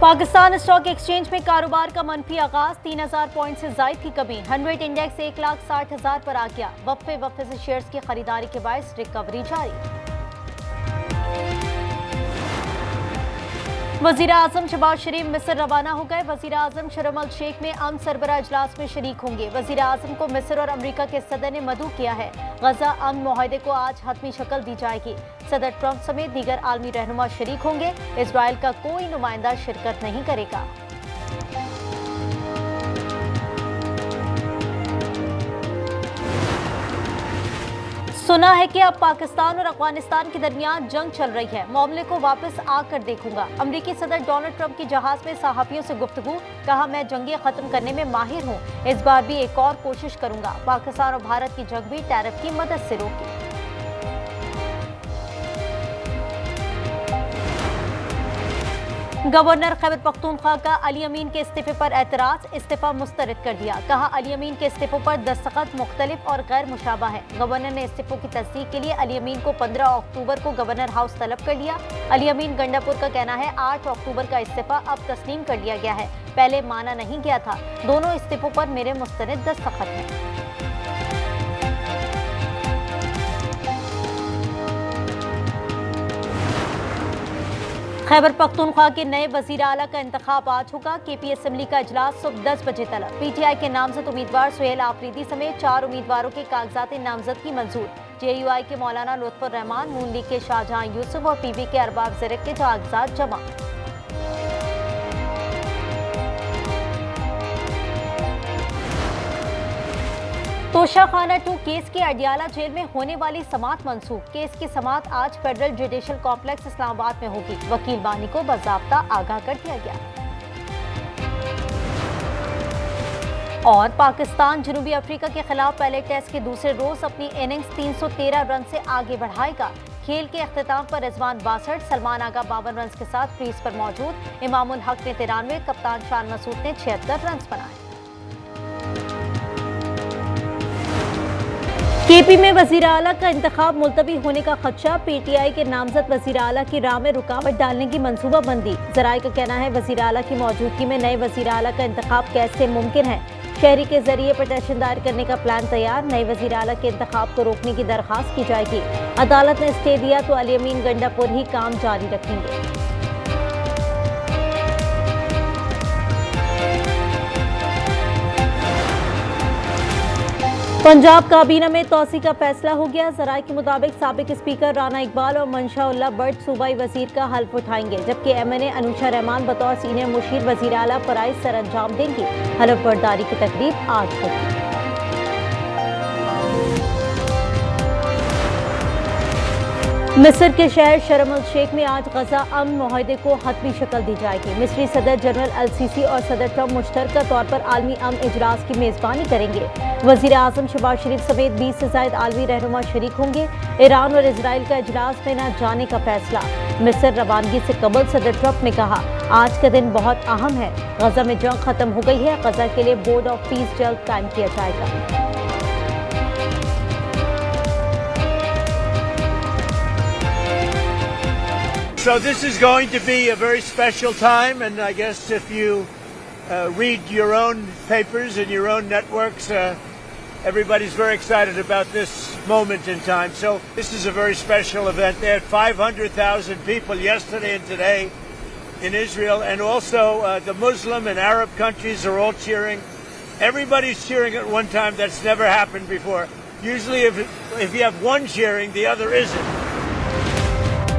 Pakistan stock exchange में कारोबार का मनफी आगाज, 3000 पॉइंट से जायद की कमी। 100 इंडेक्स 1,60,000 पर आ गया। वक्फे से शेयर्स की खरीदारी के बायस रिकवरी जारी। वजीर आजम शहबाज शरीफ मिस्र रवाना हो गए। वजीर आजम शर्म अल शेख में अमन सरबराह इजलास में शरीक होंगे। वजीर आजम को मिस्र और अमरीका के सदर ने मदऊ किया है। गजा अमन मुआहदे को आज हतमी शक्ल दी जाएगी। सदर ट्रंप समेत दीगर आलमी रहनुमा शरीक होंगे। इजराइल का कोई नुमाइंदा शिरकत नहीं करेगा। सुना है कि अब पाकिस्तान और अफगानिस्तान के दरमियान जंग चल रही है। मामले को वापस आकर देखूंगा। अमरीकी सदर डोनाल्ड ट्रंप की जहाज में सहाफियों से गुफ्तगू, कहा मैं जंगें खत्म करने में माहिर हूं। इस बार भी एक और कोशिश करूंगा। पाकिस्तान और भारत की जंग भी टैरिफ की मदद से रोकी। गवर्नर खैबर पख्तूनख्वा का अली अमीन के इस्तीफे पर एतराज, इस्तीफा मुस्तरद कर दिया। कहा अली अमीन के इस्तीफों पर दस्तखत मुख्तलिफ और गैर मुशाबा है। गवर्नर ने इस्तीफों की तस्दीक के लिए अली अमीन को 15 अक्टूबर को गवर्नर हाउस तलब कर लिया। अली अमीन गंडापुर का कहना है 8 अक्टूबर का इस्तीफा अब तस्लीम कर लिया गया है, पहले माना नहीं गया था। दोनों इस्तीफों पर मेरे मुस्तरद दस्तखत हैं। खैबर पख्तूनख्वा के नए वजीर आला का इंतखाब आज होगा। केपी असम्बली का इजलास सुबह 10 बजे तलब। पीटीआई के नामजद उम्मीदवार सुहेल आफरीदी समेत 4 उम्मीदवारों के कागजात नामजदगी मंजूर। जेयूआई के मौलाना लुत्फुर रहमान, नून लीग के शाहजहां यूसुफ और पीबी के अरबाब ज़रक के कागजात जमा। तोशाखाना 2 केस के अडियाला जेल में होने वाली समाअत मंसूख। केस की समाअत आज फेडरल जुडिशल कॉम्प्लेक्स इस्लामाबाद में होगी। वकील बानी को बाज़ाब्ता आगाह कर दिया गया। और पाकिस्तान जनूबी अफ्रीका के खिलाफ पहले टेस्ट के दूसरे रोज अपनी इनिंग्स 313 रन से आगे बढ़ाएगा। खेल के अख्तिताम पर रिजवान 62, सलमान आगा 52 रन के साथ क्रीज पर मौजूद। इमामुल हक ने 93, कप्तान शान मसूद ने 76 रन बनाए। केपी में वजीर आला का इंतखाब मुलतवी होने का खदशा। पीटीआई के नामजद वजीर आला की राह में रुकावट डालने की मंसूबाबंदी। जराये का कहना है वजीर आला की मौजूदगी में नए वजीर आला का इंतखाब कैसे मुमकिन है। शहरी के जरिए पिटीशन दायर करने का प्लान तैयार। नए वजीर आला के इंतखाब को रोकने की दरखास्त की जाएगी। अदालत ने स्टे दिया तो अली अमीन गंडापुर ही काम जारी रखेंगे। पंजाब काबीना में तौसी का फैसला हो गया। जराये के मुताबिक साबिक स्पीकर राना इकबाल और मंशा-उल्लाह भट्ट सूबाई वजीर का हल्फ उठाएंगे, जबकि एमएनए अनुशा रहमान बतौर सीनियर मुशीर वजीर आला फराइज सर अंजाम देंगी। हल्फ बर्दारी की तकरीब आज होगी। मिस्र के शहर शर्म अल शेख में आज गजा अमन मुआहदे को हतमी शक्ल दी जाएगी। मिस्री सदर जनरल अल सीसी और सदर ट्रंप मुश्तरका तौर पर आलमी अमन इजलास की मेजबानी करेंगे। वजीर आजम शहबाज शरीफ समेत 20 से ज्यादा आलमी रहनुमा शरीक होंगे। ईरान और इसराइल का इजलास में न जाने का फैसला। मिस्र रवानगी से कबल सदर ट्रंप ने कहा आज का दिन बहुत अहम है। गजा में जंग खत्म हो गई है। गजा के लिए बोर्ड ऑफ पीस जल्द कायम किया जाएगा। So this is going to be a very special time, and I guess if you read your own papers and your own networks, everybody's very excited about this moment in time. So this is a very special event. They had 500,000 people yesterday and today in Israel, and also the Muslim and Arab countries are all cheering. Everybody's cheering at one time. That's never happened before. Usually if you have one cheering, the other isn't.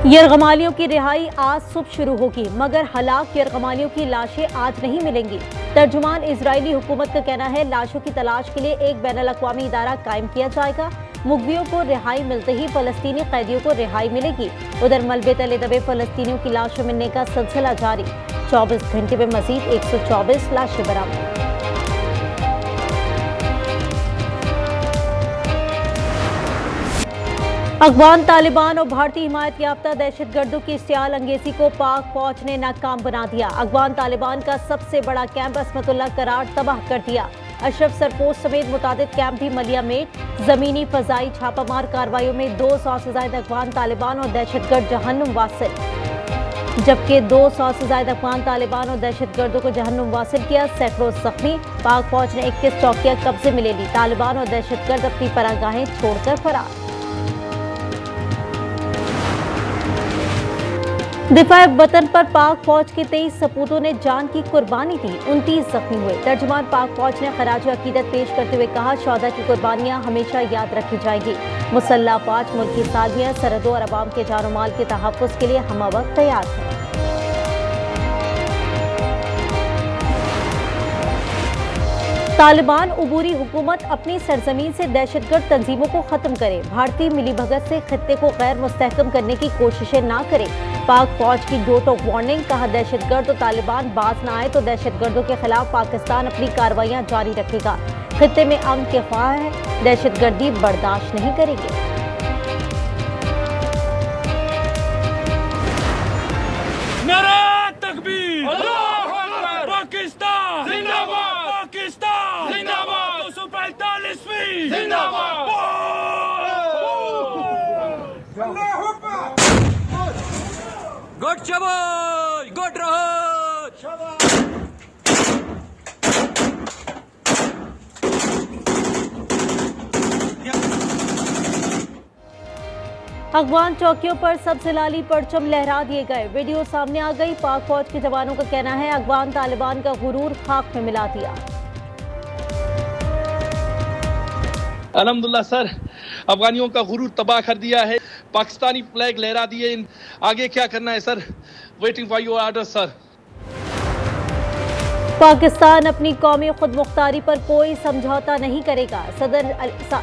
यरगमालियों की रिहाई आज सुबह शुरू होगी, मगर हलाक यरगमालियों की लाशें आज नहीं मिलेंगी। तर्जुमान इजरायली हुकूमत का कहना है लाशों की तलाश के लिए एक बैनुल-अक़वामी इदारा कायम किया जाएगा। मुगवियों को रिहाई मिलते ही फलस्तीनी कैदियों को रिहाई मिलेगी। उधर मलबे तले दबे फलस्तीनियों की लाशें मिलने का सिलसिला जारी। 24 घंटे में मजीद 124 लाशें बरामद। अफगान तालिबान और भारतीय हिमायत याफ्ता दहशतगर्दों की इश्तियाल अंगेजी को पाक फौज ने नाकाम बना दिया। अफगान तालिबान का सबसे बड़ा कैंप असमतुल्लाह करार तबाह कर दिया। अशरफ सरपोस्ट समेत मुतादिद कैंप भी मलिया मेट। जमीनी फजाई छापामार कार्रवाइयों में 200 से ज्यादा अफगान तालिबान और दहशतगर्द जहन्नुम वासिल। जबकि 200 से ज्यादा अफगान तालिबान और दहशतगर्दों को जहन्नुम वासिल किया। सैकड़ों जख्मी। पाक फौज ने 21 चौकियां कब्जे में ले ली। तालिबान और दहशतगर्द अपनी पनाहगाहें छोड़कर फरार। दिफा वतन पर पाक फौज के 23 सपूतों ने जान की कुर्बानी दी। 29 जख्मी हुए। तर्जुमान पाक फौज ने खराज अकीदत पेश करते हुए कहा, शौहदा की कुर्बानियां हमेशा याद रखी जाएगी। मुसल्लह अफवाज मुल्क की सालमियत, सरहदों और अवाम के जान माल के तहफ़्फ़ुज़ के लिए हमवक्त तैयार है। तालिबान उबूरी हुकूमत अपनी सरजमीन से दहशतगर्द तंजीमों को खत्म करे। भारतीय मिलीभगत से खित्ते को गैर मुस्तहकम करने की कोशिशें ना करे। पाक फौज की नोट ऑफ वार्निंग। कहा, दहशतगर्द और तालिबान बाज न आए तो दहशतगर्दों के खिलाफ पाकिस्तान अपनी कार्रवाइयां जारी रखेगा। खित्ते में अमन के ख्वाह है, दहशतगर्दी बर्दाश्त नहीं करेंगे। नारा तकबीर, अल्लाहू अकबर, पाकिस्तान जिंदाबाद, पाकिस्तान जिंदाबाद, 245वीं जिंदाबाद, अल्लाहू अकबर, गुड शाबाश, गुड रहो अफगान चौकियों पर सबसे लाली परचम लहरा दिए गए। वीडियो सामने आ गई। पाक फौज के जवानों का कहना है, अफगान तालिबान का गुरूर खाक में मिला दिया। अल्हम्दुलिल्लाह सर, अफगानियों का गुरूर तबाह कर दिया है। पाकिस्तानी फ्लैग लहरा दिए। आगे क्या करना है sir? Waiting for your order sir. Pakistan अपनी कौमी खुद मुख्तारी पर कोई समझौता नहीं करेगा। सदर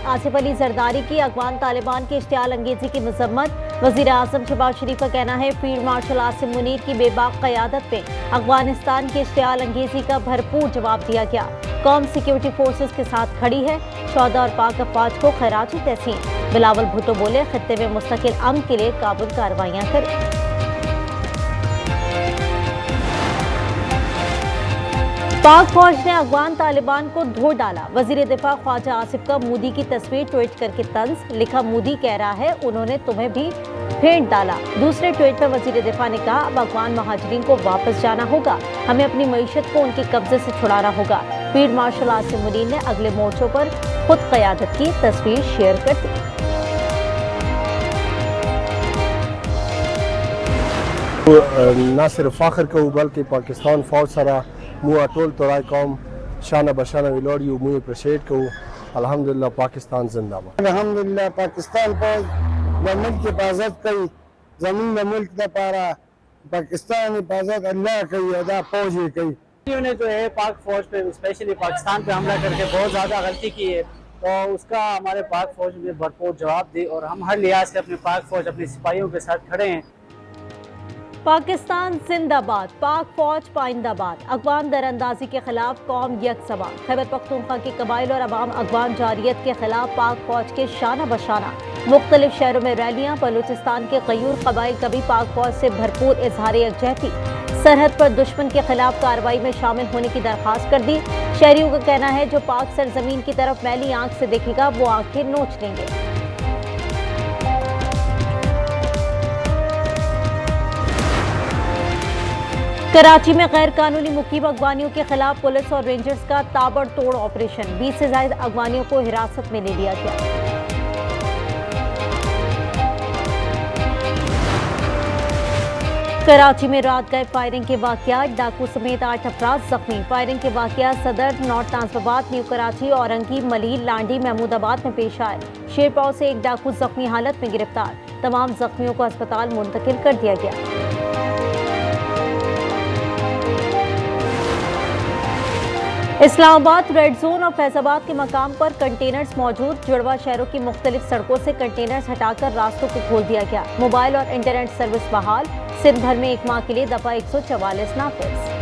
आसिफ अली जरदारी की अफगान तालिबान की इश्तियाल अंगेजी की मजम्मत। वजीर आजम शहबाज शरीफ का कहना है, फील्ड मार्शल आसिम मुनीर की बेबाक क़यादत में अफगानिस्तान की इश्तियाल अंगेजी का भरपूर जवाब दिया गया। कौम सिक्योरिटी फोर्सेस के साथ खड़ी है। शौहदा और पाक अफवाज को खैराज तहसीन। बिलावल भुट्टो बोले, खित्ते में मुस्तकिल अमन के लिए काबुल कार्रवाइयाँ करें। पाक फौज ने अफगान तालिबान को धो डाला। वजीर दिफा ख्वाजा आसिफ का मोदी की तस्वीर ट्वीट करके तंज। लिखा, मोदी कह रहा है उन्होंने तुम्हें भी फेंट डाला। दूसरे ट्वीट पर वजीर दिफा ने कहा, अब अफगान महाजरीन को वापस जाना होगा। हमें अपनी मईशत को उनके कब्जे से छुड़ाना होगा। फील्ड मार्शल आसिम मुनीर ने अगले मोर्चों पर खुद क़यादत की तस्वीर शेयर कर दी। ना सिर्फ फ़ख्र को बल्कि पाकिस्तान फौज सरा मुआ टोल तोराय कौम शाना बशाना विलोड़ी मुझे प्रशेट को अल्हम्दुलिल्लाह पाकिस्तान जिंदाबाद। अल्हम्दुलिल्लाह पाकिस्तान फौज मुल्क की हिफाजत कई, जमीन मुल्क न पारा पाकिस्तान हिफाजत अल्लाह कई अदा फौज कई। ने जो है पाक फौज पे स्पेशली पाकिस्तान पे हमला करके बहुत ज़्यादा गलती की है, तो उसका हमारे पाक फौज ने भरपूर जवाब दी और हम हर लिहाज से अपने पाक फौज अपने सिपाहियों के साथ खड़े हैं। पाकिस्तान जिंदाबाद, पाक फौज पाइंदाबाद। अफगान दरअंदाजी के खिलाफ कौम यकसबा। खैबर पख्तूनख्वा के कबाइल और अवाम अफगान जारियत के खिलाफ पाक फौज के शाना बशाना। मुख्तलिफ शहरों में रैलियां। बलूचिस्तान के गयूर कबाइल का भी पाक फौज से भरपूर इजहार यकजहती। सरहद पर दुश्मन के खिलाफ कार्रवाई में शामिल होने की दरख्वास्त कर दी। शहरियों का कहना है, जो पाक सरजमीन की तरफ मैली आंख से देखेगा वो आंखें नोच लेंगे। कराची में गैर कानूनी मुकीम अगवानियों के खिलाफ पुलिस और रेंजर्स का ताबड़तोड़ ऑपरेशन। 20 से ज्यादा अगवानियों को हिरासत में ले लिया गया। कराची में रात गए फायरिंग के वाकयात। डाकू समेत 8 अफराद जख्मी। फायरिंग के वाकयात सदर, नॉर्थ नाजिबाबाद, न्यू कराची, औरंगी, मलीर, लांडी, महमूदाबाद में पेश आए। शेरपाव से एक डाकू जख्मी हालत में गिरफ्तार। तमाम जख्मियों को अस्पताल मुंतकिल कर दिया गया। इस्लामाबाद रेड जोन और फैजाबाद के मकाम पर कंटेनर्स मौजूद। जुड़वा शहरों की मुख्तलिफ सड़कों से कंटेनर्स हटाकर रास्तों को खोल दिया गया। मोबाइल और इंटरनेट सर्विस बहाल। सिंध भर में 1 माह के लिए दफा 144 नाफिज।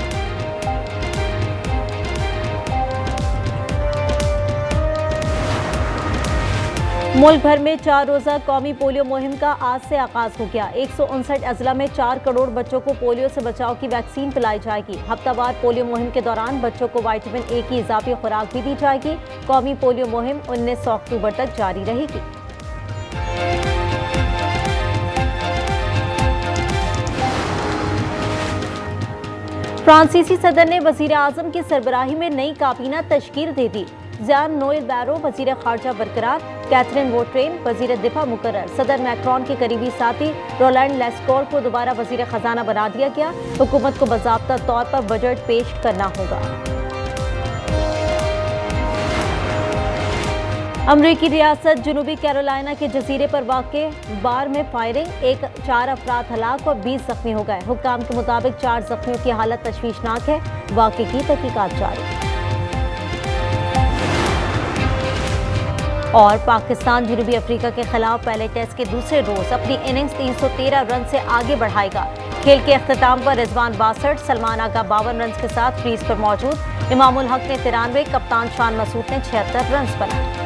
मुल्क भर में 4 रोजा कौमी पोलियो मुहिम का आज से आगाज हो गया। 159 अजला में 4 करोड़ बच्चों को पोलियो से बचाव की वैक्सीन पिलाई जाएगी। हफ्तावार पोलियो मुहिम के दौरान बच्चों को विटामिन ए की इजाफी खुराक भी दी जाएगी। कौमी पोलियो मुहिम 19 अक्टूबर तक जारी रहेगी। फ्रांसीसी सदर ने वजीर आजम की सरबराही में नई काबीना तश्कील दे दी। ज़ान नोएल बैरो वजीर खारजा बरकरार, कैथरीन वोट्रेन वजीर दिफा मुकर्रर। सदर मैक्रोन के करीबी साथी रोलैंड लेस्कोर को दोबारा वजीर खजाना बना दिया गया। हुकूमत को बाज़ाब्ता तौर पर बजट पेश करना होगा। अमरीकी रियासत जनूबी कैरोलिना के जजीरे पर वाक़े बार में फायरिंग, 4 अफराद हलाक और 20 जख्मी हो गए। हुक्काम के मुताबिक 4 जख्मियों की हालत तशवीशनाक है। वाक़े की तहकीकात जारी। और पाकिस्तान जनूबी अफ्रीका के खिलाफ पहले टेस्ट के दूसरे रोज अपनी इनिंग्स 313 रन से आगे बढ़ाएगा। खेल के अख्ताम पर रिजवान 62, सलमान आगा 52 रन के साथ क्रीज पर मौजूद। इमामुल हक ने 93, कप्तान शान मसूद ने 76 रन बनाए।